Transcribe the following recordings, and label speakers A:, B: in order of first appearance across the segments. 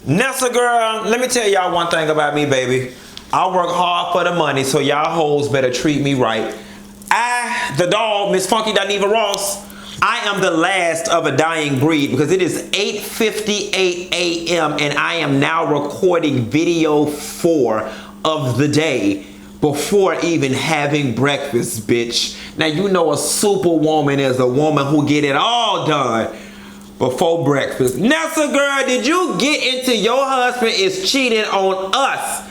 A: Nessa girl, let me tell y'all one thing about me, baby. I work hard for the money, so y'all hoes better treat me right. I, the dog, Miss Funky Dineva Ross, I am the last of a dying breed because it is 8:58 a.m. and I am now recording video 4 of the day before even having breakfast, bitch. Now, you know a superwoman is a woman who get it all done before breakfast. Nessa girl, did you get into your husband is cheating on us?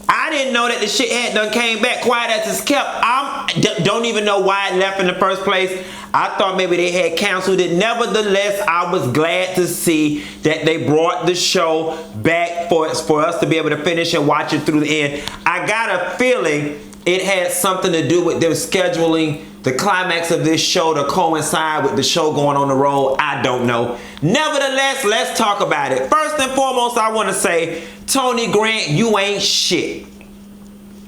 A: I didn't know that the shit had done came back. Quiet as it's kept. Don't even know why it left in the first place. I thought maybe they had canceled it. Nevertheless, I was glad to see that they brought the show back for us to be able to finish and watch it through the end. I got a feeling it had something to do with them scheduling the climax of this show to coincide with the show going on the road. I don't know. Nevertheless, let's talk about it. First and foremost, I want to say, Tony Grant, you ain't shit.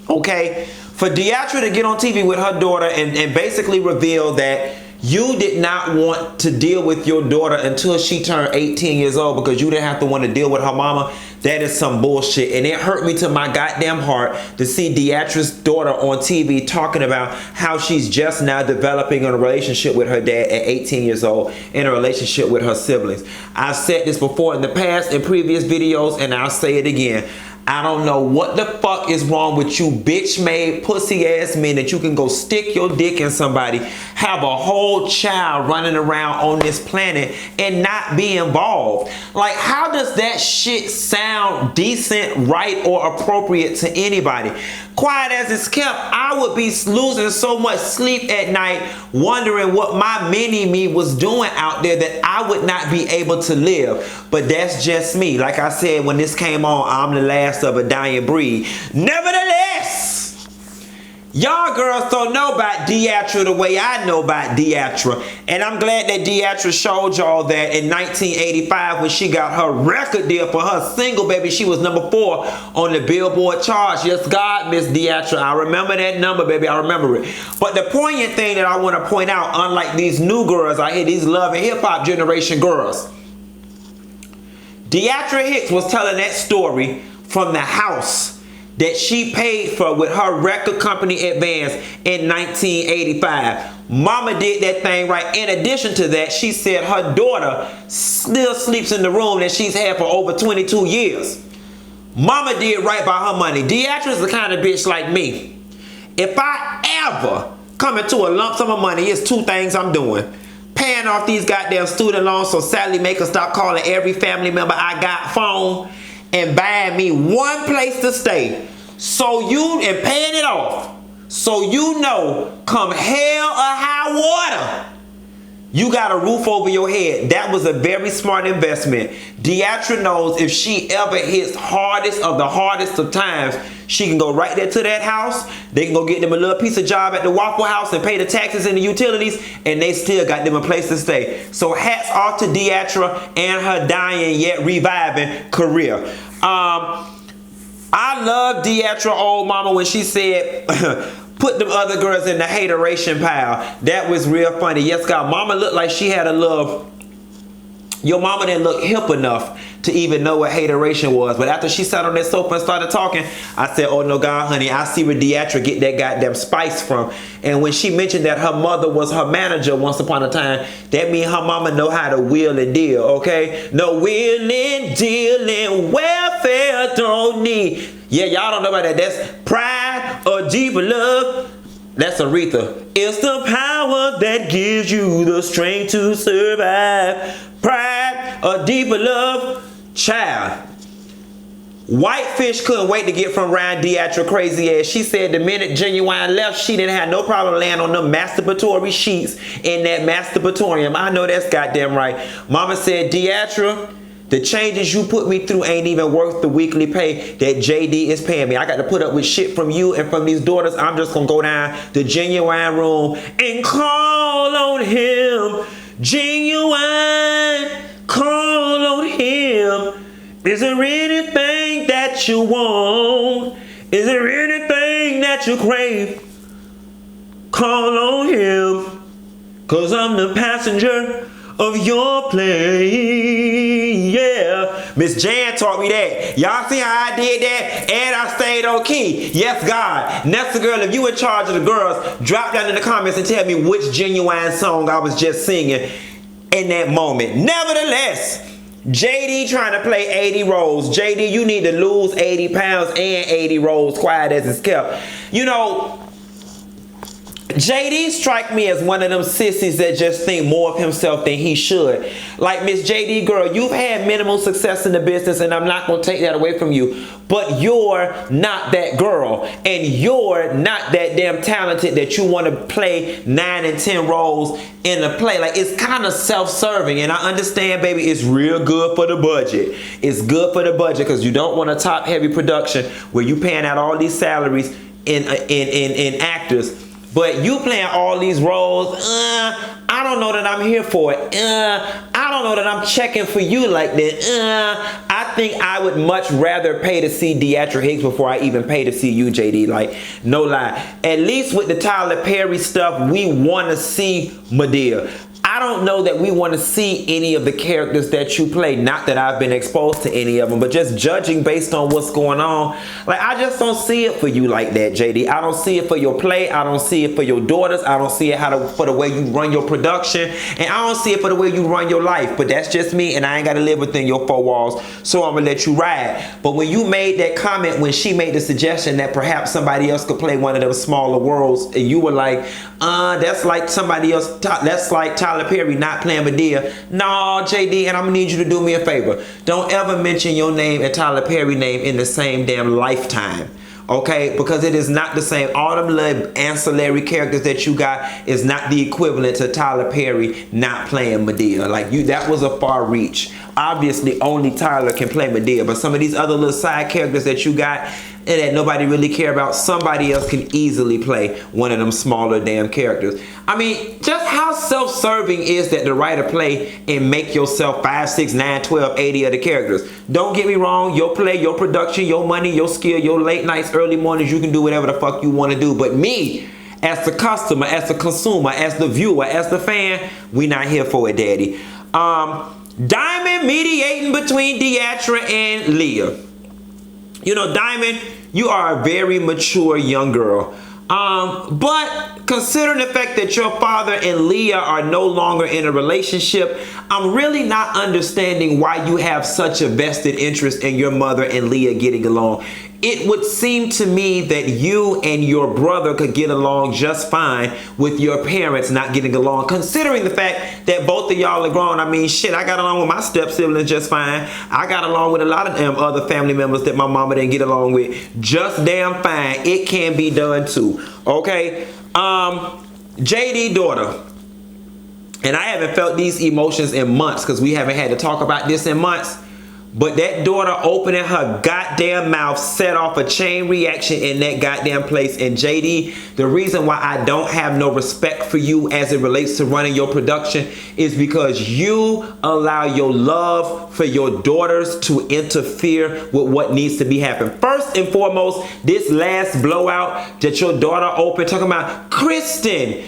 A: Okay? For Deatra to get on TV with her daughter and basically reveal that you did not want to deal with your daughter until she turned 18 years old because you didn't have to want to deal with her mama. That is some bullshit. And it hurt me to my goddamn heart to see Deatra's daughter on TV talking about how she's just now developing a relationship with her dad at 18 years old and a relationship with her siblings. I've said this before in the past in previous videos and I'll say it again. I don't know what the fuck is wrong with you bitch-made pussy-ass men that you can go stick your dick in somebody, have a whole child running around on this planet and not be involved. Like, how does that shit sound decent, right, or appropriate to anybody? Quiet as it's kept, I would be losing so much sleep at night wondering what my mini-me was doing out there that I would not be able to live. But that's just me. Like I said, when this came on, I'm the last of a dying breed. Nevertheless, y'all girls don't know about Deatra the way I know about Deatra. And I'm glad that Deatra showed y'all that in 1985 when she got her record deal for her single, baby, she was number 4 on the Billboard charts. Yes, God, Miss Deatra. I remember that number, baby. I remember it. But the poignant thing that I want to point out, unlike these new girls out here, these love and hip-hop generation girls, Deatra Hicks was telling that story from the house that she paid for with her record company advance in 1985. Mama did that thing right. In addition to that, she said her daughter still sleeps in the room that she's had for over 22 years. Mama did right by her money. Deatra's the kind of bitch like me. If I ever come into a lump sum of money, it's 2 things I'm doing. Paying off these goddamn student loans so Sally make her stop calling every family member I got phone and buying me one place to stay. And paying it off. So you know, come hell or high water, you got a roof over your head. That was a very smart investment. Deatra knows if she ever hits hardest of times, she can go right there to that house. They can go get them a little piece of job at the Waffle House and pay the taxes and the utilities, and they still got them a place to stay. So hats off to Deatra and her dying yet reviving career. I love Deatra old mama when she said put them other girls in the hateration pile. That was real funny. Yes, God, mama looked like she had a little. Your mama didn't look hip enough to even know what hateration was. But after she sat on that sofa and started talking, I said, oh no, God, honey, I see where Deatra get that goddamn spice from. And when she mentioned that her mother was her manager once upon a time, that means her mama know how to wheel and deal, okay? No wheeling, dealing, welfare don't need. Yeah, y'all don't know about that. That's pride or deeper love. That's Aretha. It's the power that gives you the strength to survive. Pride or deeper love. Child. Whitefish couldn't wait to get from around Deatra crazy ass. She said the minute Genuine left, she didn't have no problem laying on them masturbatory sheets in that masturbatorium. I know that's goddamn right. Mama said, Deatra, the changes you put me through ain't even worth the weekly pay that JD is paying me. I got to put up with shit from you and from these daughters. I'm just going to go down the Genuine room and call on him. Genuine, call on him. Is there anything that you want? Is there anything that you crave? Call on him. 'Cause I'm the passenger of your play. Yeah. Miss Jan taught me that. Y'all see how I did that? And I stayed on key. Yes, God. Next girl, if you in charge of the girls, drop down in the comments and tell me which Genuine song I was just singing in that moment. Nevertheless, JD trying to play 80 roles. JD, you need to lose 80 pounds and 80 roles, quiet as it's kept. You know, JD strike me as one of them sissies that just think more of himself than he should. Like, Miss JD girl, you've had minimal success in the business, and I'm not going to take that away from you. But you're not that girl, and you're not that damn talented that you want to play 9 and 10 roles in a play. Like, it's kind of self-serving, and I understand, baby, it's real good for the budget. It's good for the budget because you don't want a top-heavy production where you paying out all these salaries in actors. But you playing all these roles, I don't know that I'm here for it. I don't know that I'm checking for you like that. I think I would much rather pay to see Deatra Hicks before I even pay to see you, JD. Like, no lie. At least with the Tyler Perry stuff, we want to see Madea. I don't know that we want to see any of the characters that you play. Not that I've been exposed to any of them, but just judging based on what's going on. Like, I just don't see it for you like that, JD. I don't see it for your play. I don't see it for your daughters. I don't see it for the way you run your production. And I don't see it for the way you run your life. But that's just me, and I ain't got to live within your 4 walls, so I'm going to let you ride. But when you made that comment, when she made the suggestion that perhaps somebody else could play one of them smaller roles, and you were like, that's like somebody else, that's like Tyler Perry not playing Madea. No, JD, and I'm gonna need you to do me a favor. Don't ever mention your name and Tyler Perry name in the same damn lifetime. Okay, because it is not the same. All them little ancillary characters that you got is not the equivalent to Tyler Perry not playing Madea. Like, that was a far reach. Obviously, only Tyler can play Madea, but some of these other little side characters that you got and that nobody really care about, somebody else can easily play one of them smaller damn characters. I mean, just how self-serving is that to write a play and make yourself 5, 6, 9, 12, 80 other characters? Don't get me wrong, your play, your production, your money, your skill, your late nights, early mornings, you can do whatever the fuck you want to do. But me, as the customer, as the consumer, as the viewer, as the fan, we not here for it, daddy. Diamond mediating between Deatra and Leah. You know, Diamond, you are a very mature young girl. But considering the fact that your father and Leah are no longer in a relationship, I'm really not understanding why you have such a vested interest in your mother and Leah getting along. It would seem to me that you and your brother could get along just fine with your parents not getting along, considering the fact that both of y'all are grown. I mean, shit, I got along with my step siblings just fine. I got along with a lot of them other family members that my mama didn't get along with just damn fine. It can be done too. Okay, JD daughter, and I haven't felt these emotions in months because we haven't had to talk about this in months. But that daughter opening her goddamn mouth set off a chain reaction in that goddamn place. And JD, the reason why I don't have no respect for you as it relates to running your production is because you allow your love for your daughters to interfere with what needs to be happening. First and foremost, this last blowout that your daughter opened, talking about Kristen,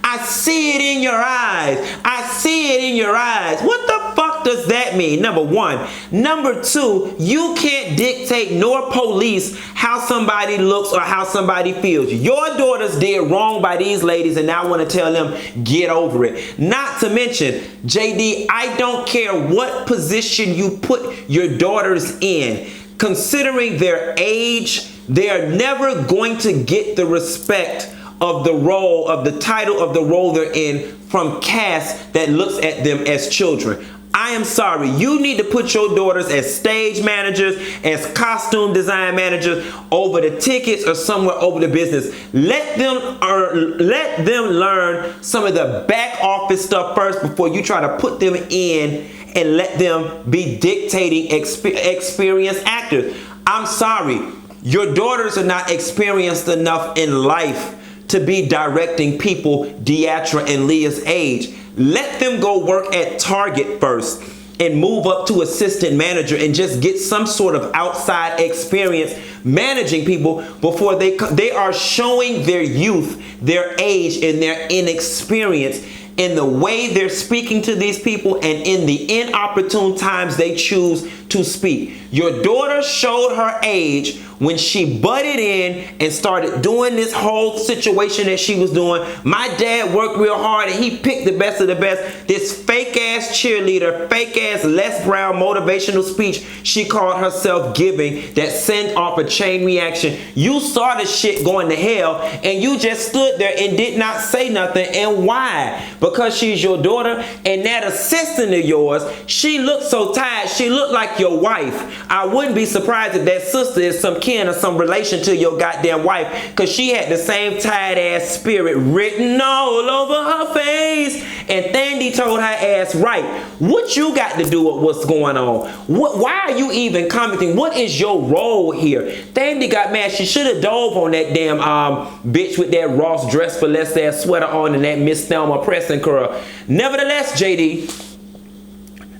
A: I see it in your eyes. I see it in your eyes. What the fuck does that mean? Number one. Number two, you can't dictate nor police how somebody looks or how somebody feels. Your daughters did wrong by these ladies and now want to tell them get over it. Not to mention, JD, I don't care what position you put your daughters in. Considering their age, they are never going to get the respect of the role, of the title of the role they're in from cast that looks at them as children. I am sorry. You need to put your daughters as stage managers, as costume design managers over the tickets or somewhere over the business. Let them learn some of the back office stuff first before you try to put them in and let them be dictating experienced actors. I'm sorry. Your daughters are not experienced enough in life to be directing people Deatra and Leah's age. Let them go work at Target first and move up to assistant manager and just get some sort of outside experience managing people before they are showing their youth, their age, and their inexperience in the way they're speaking to these people and in the inopportune times they choose to speak. Your daughter showed her age when she butted in and started doing this whole situation that she was doing. My dad worked real hard and he picked the best of the best. This fake ass cheerleader, fake ass Les Brown motivational speech she called herself giving that sent off a chain reaction. You saw the shit going to hell and you just stood there and did not say nothing. And why? Because she's your daughter, and that assistant of yours, she looked so tired. She looked like your wife. I wouldn't be surprised if that sister is some kin or some relation to your goddamn wife, because she had the same tired ass spirit written all over her face. And Thandy told her ass, right, what you got to do with what's going on? Why are you even commenting? What is your role here? Thandy got mad. She should have dove on that damn bitch with that Ross Dress for Less ass sweater on and that Miss Thelma pressing curl. Nevertheless, JD,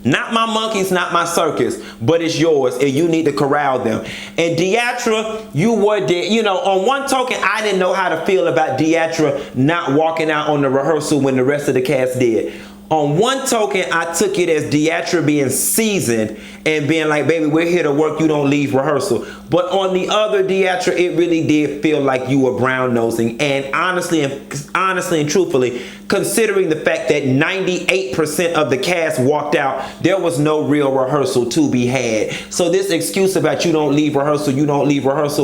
A: not my monkeys, not my circus, but it's yours, and you need to corral them. And Deatra, you were there. You know, on one token, I didn't know how to feel about Deatra not walking out on the rehearsal when the rest of the cast did. On one token, I took it as Deatra being seasoned and being like, baby, we're here to work, you don't leave rehearsal. But on the other, Deatra, it really did feel like you were brown nosing. And honestly and truthfully, considering the fact that 98% of the cast walked out, there was no real rehearsal to be had. So this excuse about you don't leave rehearsal,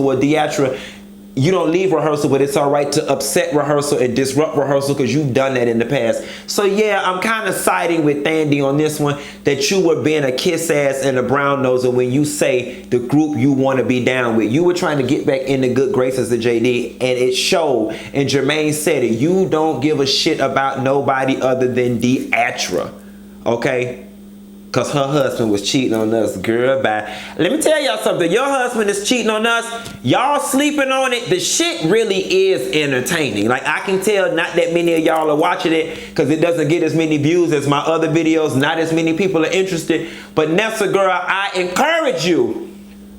A: well, Deatra, you don't leave rehearsal, but it's all right to upset rehearsal and disrupt rehearsal because you've done that in the past. So yeah, I'm kind of siding with Thandy on this one, that you were being a kiss ass and a brown noser when you say the group you want to be down with. You were trying to get back in the good graces of JD, and it showed. And Jermaine said it. You don't give a shit about nobody other than Deatra, okay? Because her husband was cheating on us, girl, bye. Let me tell y'all something. Your husband is cheating on us. Y'all sleeping on it. The shit really is entertaining. Like, I can tell not that many of y'all are watching it because it doesn't get as many views as my other videos. Not as many people are interested. But Nessa, girl, I encourage you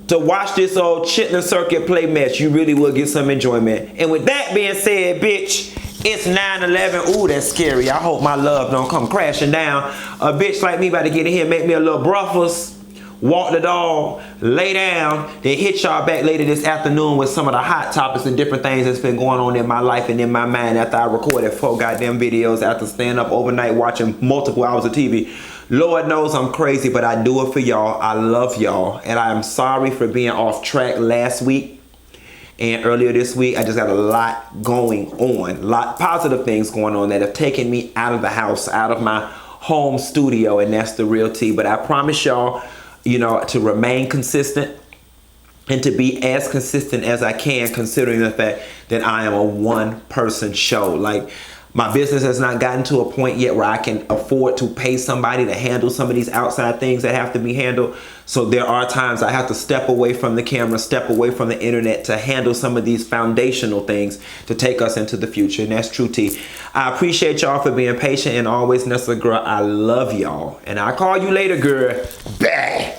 A: to watch this old Chitlin Circuit play mess. You really will get some enjoyment. And with that being said, bitch, it's 9/11. Ooh, that's scary. I hope my love don't come crashing down. A bitch like me about to get in here, make me a little breakfast, walk the dog, lay down, then hit y'all back later this afternoon with some of the hot topics and different things that's been going on in my life and in my mind after I recorded 4 goddamn videos, after staying up overnight watching multiple hours of TV. Lord knows I'm crazy, but I do it for y'all. I love y'all, and I am sorry for being off track last week. And earlier this week, I just got a lot going on, a lot positive things going on that have taken me out of the house, out of my home studio, and that's the real tea. But I promise y'all, you know, to remain consistent and to be as consistent as I can, considering the fact that I am a one-person show. Like, my business has not gotten to a point yet where I can afford to pay somebody to handle some of these outside things that have to be handled. So there are times I have to step away from the camera, step away from the internet to handle some of these foundational things to take us into the future. And that's true tea. I appreciate y'all for being patient, and always, Nessa, girl, I love y'all. And I'll call you later, girl. Bye.